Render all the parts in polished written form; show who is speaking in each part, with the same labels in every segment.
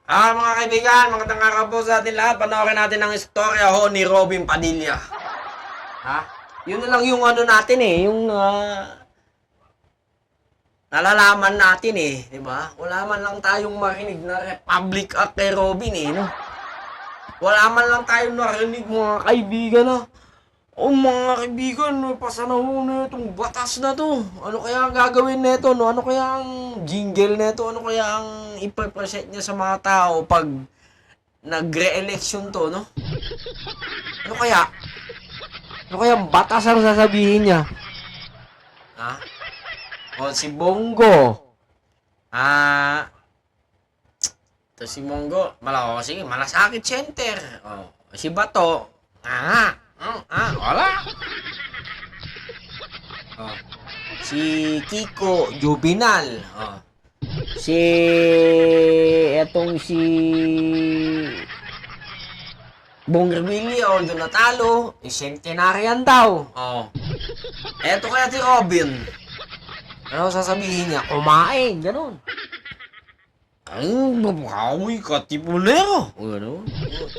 Speaker 1: Mga kaibigan, magandang araw po sa atin lahat. Panoorin natin ang istorya ho ni Robin Padilla. Yun na lang yung ano natin yung nalalaman natin di ba? Wala man lang tayong marinig na Republic Act kay Robin no? Wala man lang tayong narinig mga kaibigan mga kaibigan, pasanahon na itong batas na to. Ano kaya ang gagawin nito, no? Ano kaya ang jingle nito? Ano kaya ang ipapresent niya sa mga tao pag nagre-election to, no? Ano kaya? Ano kaya ang batas ang sasabihin niya? O si Bongo. Ito si Bongo. Sige, Malasakit Center. Si Bato. Wala. Si Kiko Juvenal. Si Bong Revilla, although natalo, centenarian daw. Eto kaya si Robin. Ano sasabihin niya? Kumain, ganun. Ang babawi ka, tipulero. Ganun.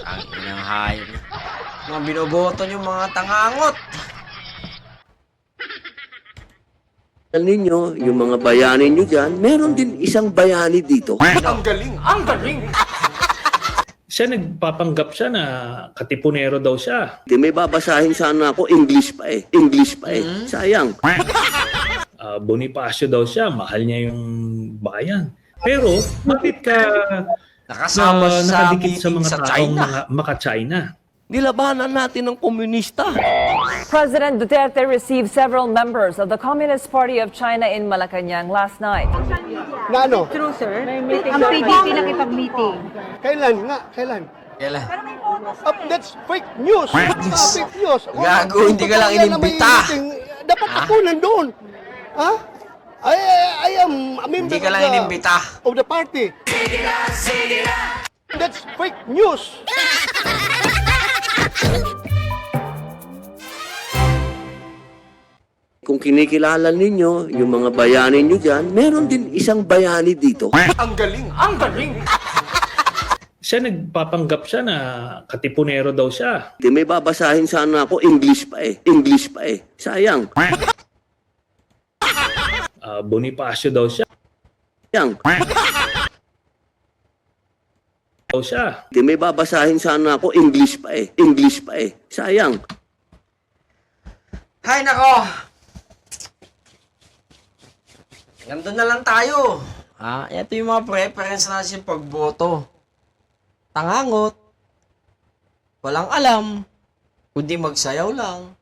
Speaker 1: Tangin ng hayop. Mga binoboto niyo mga tangangot.
Speaker 2: Ninyo, yung mga bayani nyo dyan, meron din isang bayani dito.
Speaker 1: Ang galing! Ang galing!
Speaker 3: Siya nagpapanggap siya na katipunero daw siya.
Speaker 2: May babasahin sana ako, English pa eh. Sayang.
Speaker 3: Bonifacio daw siya, mahal niya yung bayan. Pero bakit ka
Speaker 1: Nakasama sa
Speaker 3: nakadikit sa
Speaker 1: meeting
Speaker 3: mga
Speaker 1: sa
Speaker 3: taong
Speaker 1: China.
Speaker 3: maka-China?
Speaker 2: Nilabanan natin ng komunista.
Speaker 4: President Duterte received several members of the Communist Party of China in Malacanang last night.
Speaker 5: Na ano?
Speaker 6: True, sir. Ang PDP nakipag-meeting.
Speaker 5: Kailan nga? Kailan?
Speaker 1: Kailan?
Speaker 5: That's fake news. Fake news.
Speaker 1: Gago, hindi ka lang
Speaker 5: Totoo yan na may
Speaker 1: inimbita.
Speaker 5: meeting. Dapat ako nandun. I am a member
Speaker 1: Hindi ka lang inimbita.
Speaker 5: of the party. That's fake news.
Speaker 2: Kung kinikilala ninyo, yung mga bayani nyo dyan, meron din isang bayani dito.
Speaker 1: Ang galing! Ang galing!
Speaker 3: Siya nagpapanggap siya na katipunero daw siya.
Speaker 2: May babasahin sana ako, English pa eh. Sayang.
Speaker 3: Bonifacio daw siya.
Speaker 2: May babasahin sana ako, English pa eh. Sayang.
Speaker 1: Hay nako! Ganito na lang tayo. Ito yung mga preference natin sa pagboto. Tangangot. Walang alam. Kundi magsayaw lang.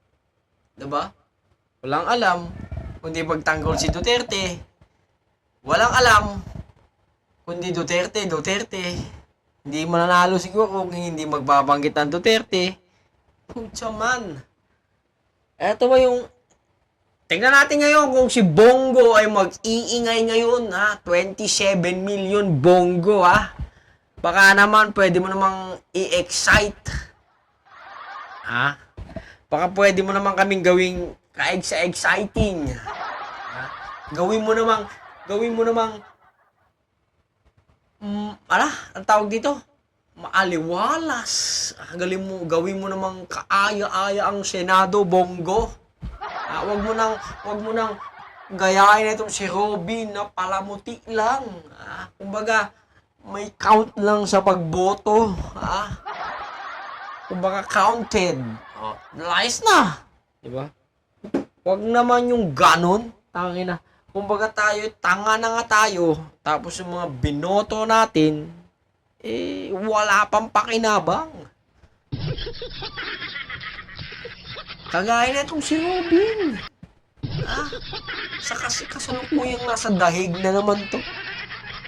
Speaker 1: Diba? Walang alam. Kundi pagtanggol si Duterte. Walang alam. Kundi Duterte. Hindi mananalo siguro kung hindi magbabanggit ng Duterte. Putsa man. Eto ba yung... Tingnan natin ngayon kung si Bongo ay mag-iingay ngayon, 27 million Bongo, Baka naman, pwede mo namang i-excite. Baka pwede mo naman kaming gawing ka-exciting. Gawin mo namang, ang tawag dito? Maaliwalas. Gawin mo namang kaaya-aya ang Senado, Bongo. Wag mo nang gayahin itong si Robin na palamuti lang. Kumbaga, may count lang sa pagboto. Kumbaga, counted. Nice na. Diba? Wag naman yung ganon. Tangina. Kumbaga tanga na nga tayo. Tapos yung mga binoto natin, wala pang pakinabang. Kagaya na itong si Robin. Sa kasalukuyang nasa dahig na naman to.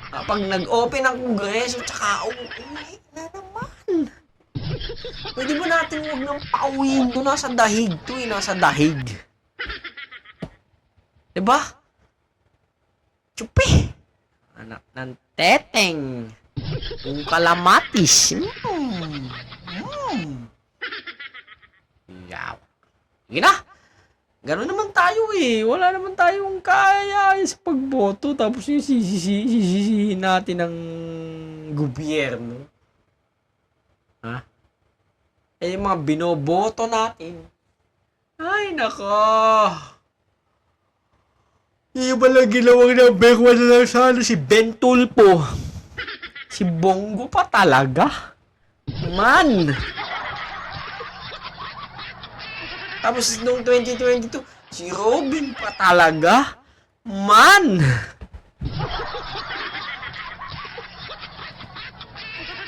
Speaker 1: Pag nag-open ang kongreso, tsaka uuwi na naman. Pwede ba natin huwag nang pauwiin doon? Nasa dahig to nasa dahig. Diba? Tsupi! Anak ng teteng. Yung kalamatis. Yaw. Sige na. Gano'n naman tayo Wala naman tayong kaya sa pagboto. Tapos yung sisisihin natin ng gobyerno. Ha? Eh, yung mga binoboto natin. Ay, nako. Yung pala ginawang number 1 na lang sana si Ben Tulpo. Si Bongo pa talaga. Man! Tapos noong 2022, si Robin pa talaga. Man!